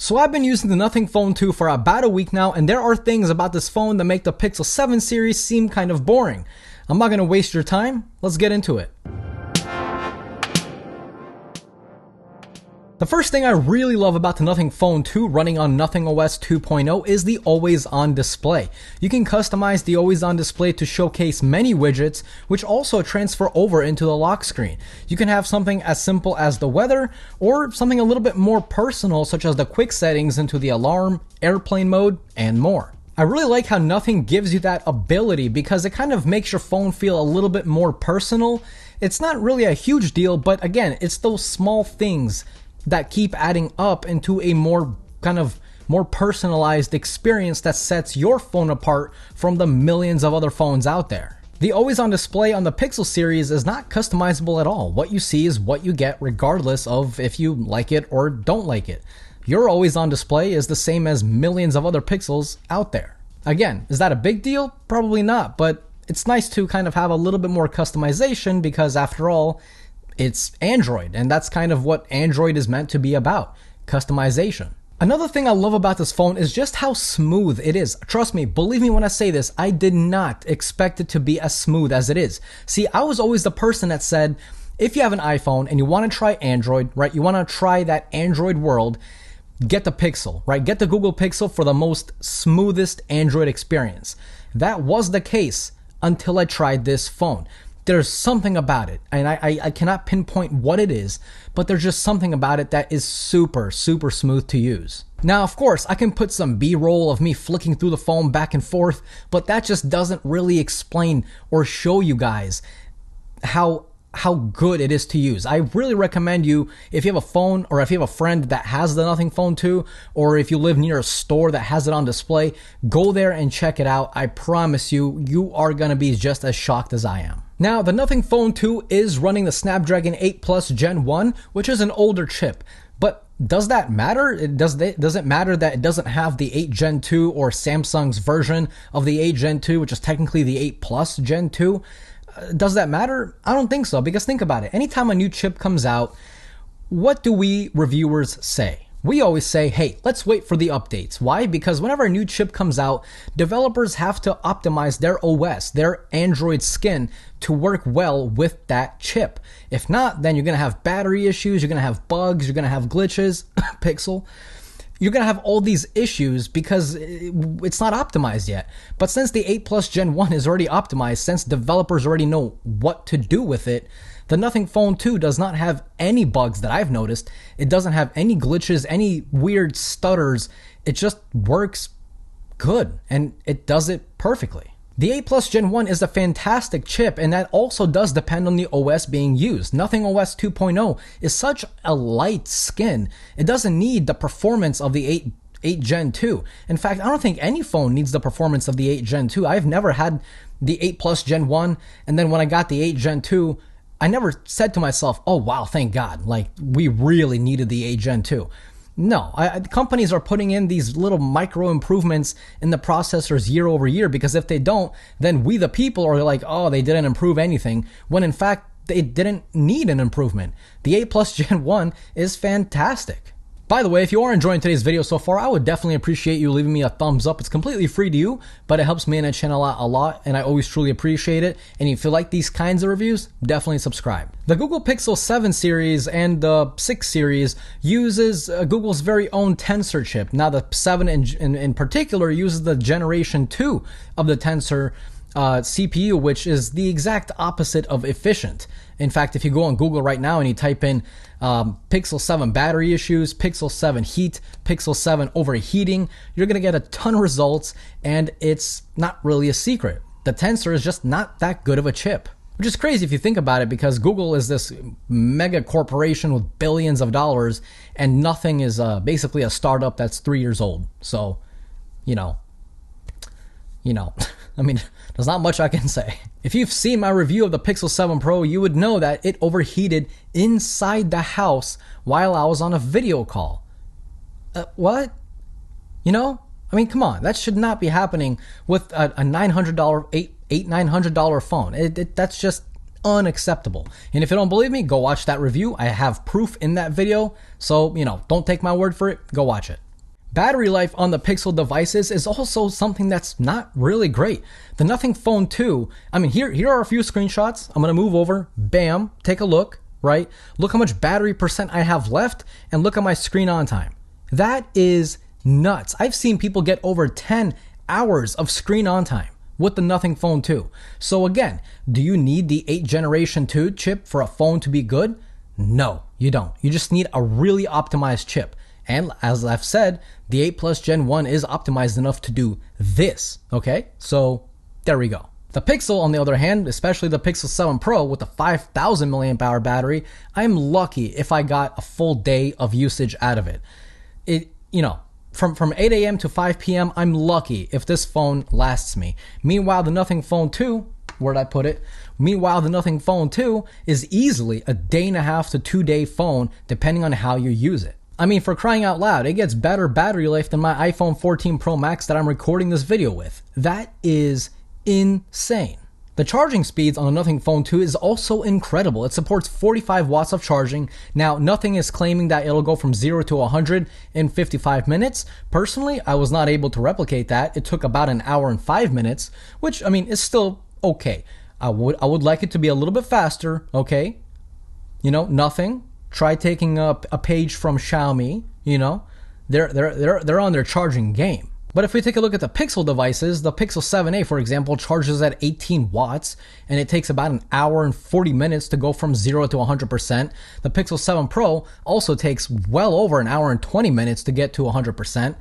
So I've been using the Nothing Phone 2 for about a week now, and there are things about this phone that make the Pixel 7 series seem kind of boring. I'm not going to waste your time. Let's get into it. The first thing I really love about the Nothing Phone 2 running on Nothing OS 2.0 is the always-on display. You can customize the always-on display to showcase many widgets, which also transfer over into the lock screen. You can have something as simple as the weather, or something a little bit more personal, such as the quick settings into the alarm, airplane mode, and more. I really like how Nothing gives you that ability because it kind of makes your phone feel a little bit more personal. It's not really a huge deal, but again, it's those small things that keep adding up into a more personalized experience that sets your phone apart from the millions of other phones out there. The always-on display on the Pixel series is not customizable at all. What you see is what you get regardless of if you like it or don't like it. Your always-on display is the same as millions of other Pixels out there. Again, is that a big deal? Probably not, but it's nice to kind of have a little bit more customization because after all, it's Android, and that's kind of what Android is meant to be about, customization. Another thing I love about this phone is just how smooth it is. Trust me, believe me when I say this, I did not expect it to be as smooth as it is. See, I was always the person that said, if you have an iPhone and you want to try Android, right, you want to try that Android world, get the Pixel, right? Get the Google Pixel for the most smoothest Android experience. That was the case until I tried this phone. There's something about it, and I cannot pinpoint what it is, but there's just something about it that is super smooth to use. Now, of course, I can put some B-roll of me flicking through the phone back and forth, but that just doesn't really explain or show you guys how good it is to use. I really recommend you, if you have a phone or if you have a friend that has the Nothing Phone 2, or if you live near a store that has it on display, go there and check it out. I promise you, you are going to be just as shocked as I am. Now, the Nothing Phone 2 is running the Snapdragon 8 Plus Gen 1, which is an older chip. But does that matter? Does it matter that it doesn't have the 8 Gen 2 or Samsung's version of the 8 Gen 2, which is technically the 8 Plus Gen 2? Does that matter? I don't think so, because think about it. Anytime a new chip comes out, what do we reviewers say? We always say, hey, let's wait for the updates. Why? Because whenever a new chip comes out, developers have to optimize their OS, their Android skin, to work well with that chip. If not, then you're going to have battery issues, you're going to have bugs, you're going to have glitches, Pixel. You're going to have all these issues because it's not optimized yet. But since the 8 Plus Gen 1 is already optimized, since developers already know what to do with it, the Nothing Phone 2 does not have any bugs that I've noticed. It doesn't have any glitches, any weird stutters. It just works good, and it does it perfectly. The 8 Plus Gen 1 is a fantastic chip, and that also does depend on the OS being used. Nothing OS 2.0 is such a light skin. It doesn't need the performance of the 8 Gen 2. In fact, I don't think any phone needs the performance of the 8 Gen 2. I've never had the 8 Plus Gen 1, and then when I got the 8 Gen 2, I never said to myself, oh wow, thank God, like we really needed the 8 Gen 2. No, companies are putting in these little micro improvements in the processors year over year, because if they don't, then we the people are like, oh, they didn't improve anything, when in fact, they didn't need an improvement. The 8 Plus Gen 1 is fantastic. By the way, if you are enjoying today's video so far, I would definitely appreciate you leaving me a thumbs up. It's completely free to you, but it helps me and the channel out a lot, and I always truly appreciate it. And if you like these kinds of reviews, definitely subscribe. The Google Pixel 7 series and the 6 series uses Google's very own Tensor chip. Now the 7 in particular uses the Generation 2 of the Tensor CPU, which is the exact opposite of efficient. In fact, if you go on Google right now and you type in Pixel 7 battery issues, Pixel 7 heat, Pixel 7 overheating, you're going to get a ton of results, and it's not really a secret. The Tensor is just not that good of a chip. Which is crazy if you think about it, because Google is this mega corporation with billions of dollars, and Nothing is basically a startup that's 3 years old. So, you know, I mean, there's not much I can say. If you've seen my review of the Pixel 7 Pro, you would know that it overheated inside the house while I was on a video call. What? You know? I mean, come on. That should not be happening with a $900, $900 phone. That's just unacceptable. And if you don't believe me, go watch that review. I have proof in that video. So, you know, don't take my word for it. Go watch it. Battery life on the Pixel devices is also something that's not really great. The Nothing Phone 2, I mean, here are a few screenshots. I'm going to move over. Bam. Take a look, right? Look how much battery percent I have left, and look at my screen on time. That is nuts. I've seen people get over 10 hours of screen on time with the Nothing Phone 2. So again, do you need the 8th generation 2 chip for a phone to be good? No, you don't. You just need a really optimized chip. And as I've said, the 8 Plus Gen 1 is optimized enough to do this, okay? So there we go. The Pixel, on the other hand, especially the Pixel 7 Pro with a 5,000 milliamp hour battery, I'm lucky if I got a full day of usage out of it. From 8 a.m. to 5 p.m., I'm lucky if this phone lasts me. Meanwhile, the Nothing Phone 2, where'd I put it? Meanwhile, the Nothing Phone 2 is easily a day and a half to 2 day phone, depending on how you use it. I mean, for crying out loud, it gets better battery life than my iPhone 14 Pro Max that I'm recording this video with. That is insane. The charging speeds on the Nothing Phone 2 is also incredible. It supports 45 watts of charging. Now, Nothing is claiming that it'll go from 0 to 100 in 55 minutes. Personally, I was not able to replicate that. It took about an hour and 5 minutes, which, I mean, is still okay. I would like it to be a little bit faster, okay? Nothing. Try taking up a page from Xiaomi, they're on their charging game. But if we take a look at the Pixel devices, the Pixel 7a, for example, charges at 18 watts, and it takes about an hour and 40 minutes to go from 0 to 100%. The Pixel 7 Pro also takes well over an hour and 20 minutes to get to 100%.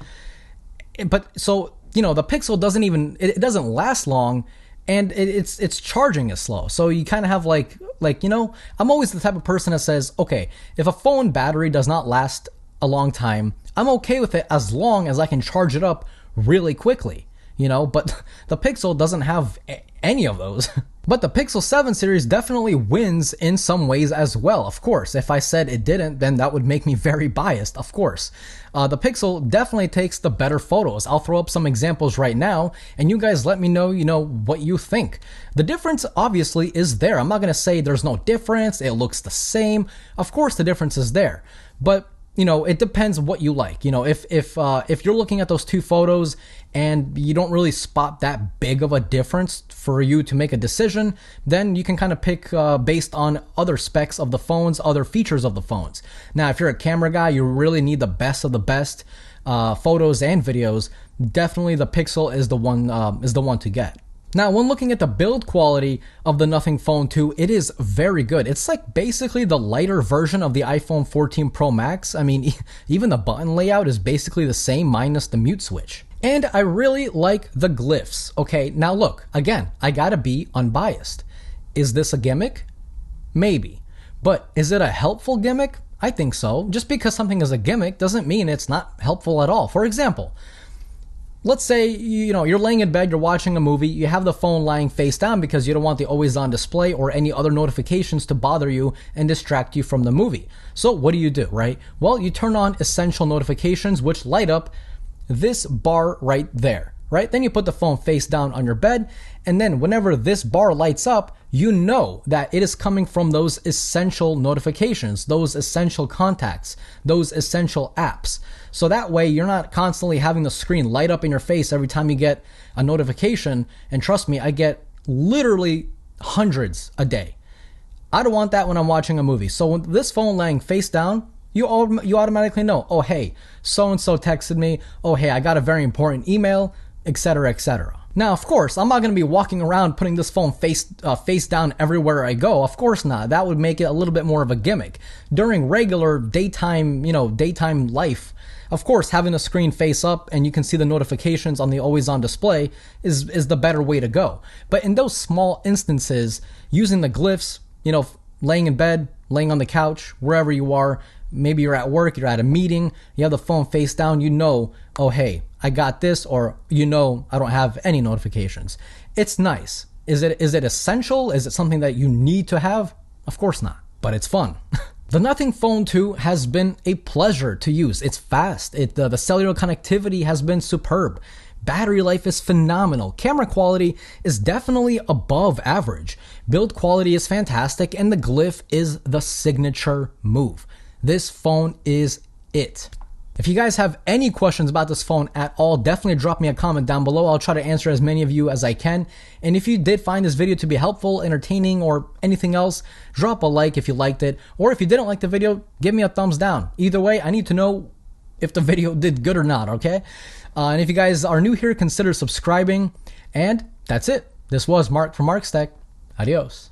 But so, the Pixel it doesn't last long, and its charging is slow. So you kind of have I'm always the type of person that says, okay, if a phone battery does not last a long time, I'm okay with it as long as I can charge it up really quickly, but the Pixel doesn't have any of those. But the Pixel 7 series definitely wins in some ways as well, of course. If I said it didn't, then that would make me very biased, of course. The Pixel definitely takes the better photos. I'll throw up some examples right now, and you guys let me know, what you think. The difference obviously is there. I'm not going to say there's no difference, it looks the same. Of course the difference is there. But it depends what you like. If you're looking at those two photos and you don't really spot that big of a difference for you to make a decision, then you can kind of pick based on other specs of the phones, other features of the phones. Now, if you're a camera guy, you really need the best of the best photos and videos. Definitely the Pixel is the one to get. Now, when looking at the build quality of the Nothing Phone 2, it is very good. It's like basically the lighter version of the iPhone 14 Pro Max. I mean, even the button layout is basically the same minus the mute switch. And I really like the glyphs. Okay, now look, again, I gotta be unbiased. Is this a gimmick? Maybe. But is it a helpful gimmick? I think so. Just because something is a gimmick doesn't mean it's not helpful at all. For example, let's say, you're laying in bed, you're watching a movie, you have the phone lying face down because you don't want the always on display or any other notifications to bother you and distract you from the movie. So what do, right? Well, you turn on essential notifications, which light up this bar right there, right? Then you put the phone face down on your bed, and then whenever this bar lights up, you know that it is coming from those essential notifications, those essential contacts, those essential apps. So that way you're not constantly having the screen light up in your face every time you get a notification. And trust me, I get literally hundreds a day. I don't want that when I'm watching a movie. So when this phone laying face down, you automatically know, oh hey, so-and-so texted me, oh hey, I got a very important email, etc., etc. Now, of course, I'm not going to be walking around putting this phone face down everywhere I go. Of course not. That would make it a little bit more of a gimmick. During regular daytime life, of course, having the screen face up and you can see the notifications on the always on display is the better way to go. But in those small instances, using the glyphs, laying in bed, laying on the couch, wherever you are, maybe you're at work, you're at a meeting, you have the phone face down, oh hey, I got this, or I don't have any notifications. It's nice. Is it essential? Is it something that you need to have? Of course not, but it's fun. The Nothing Phone 2 has been a pleasure to use. It's fast. The cellular connectivity has been superb. Battery life is phenomenal. Camera quality is definitely above average. Build quality is fantastic, and the Glyph is the signature move. This phone is it. If you guys have any questions about this phone at all, definitely drop me a comment down below. I'll try to answer as many of you as I can. And if you did find this video to be helpful, entertaining, or anything else, drop a like if you liked it. Or if you didn't like the video, give me a thumbs down. Either way, I need to know if the video did good or not, okay? And if you guys are new here, consider subscribing. And that's it. This was Mark from Mark's Tech. Adios.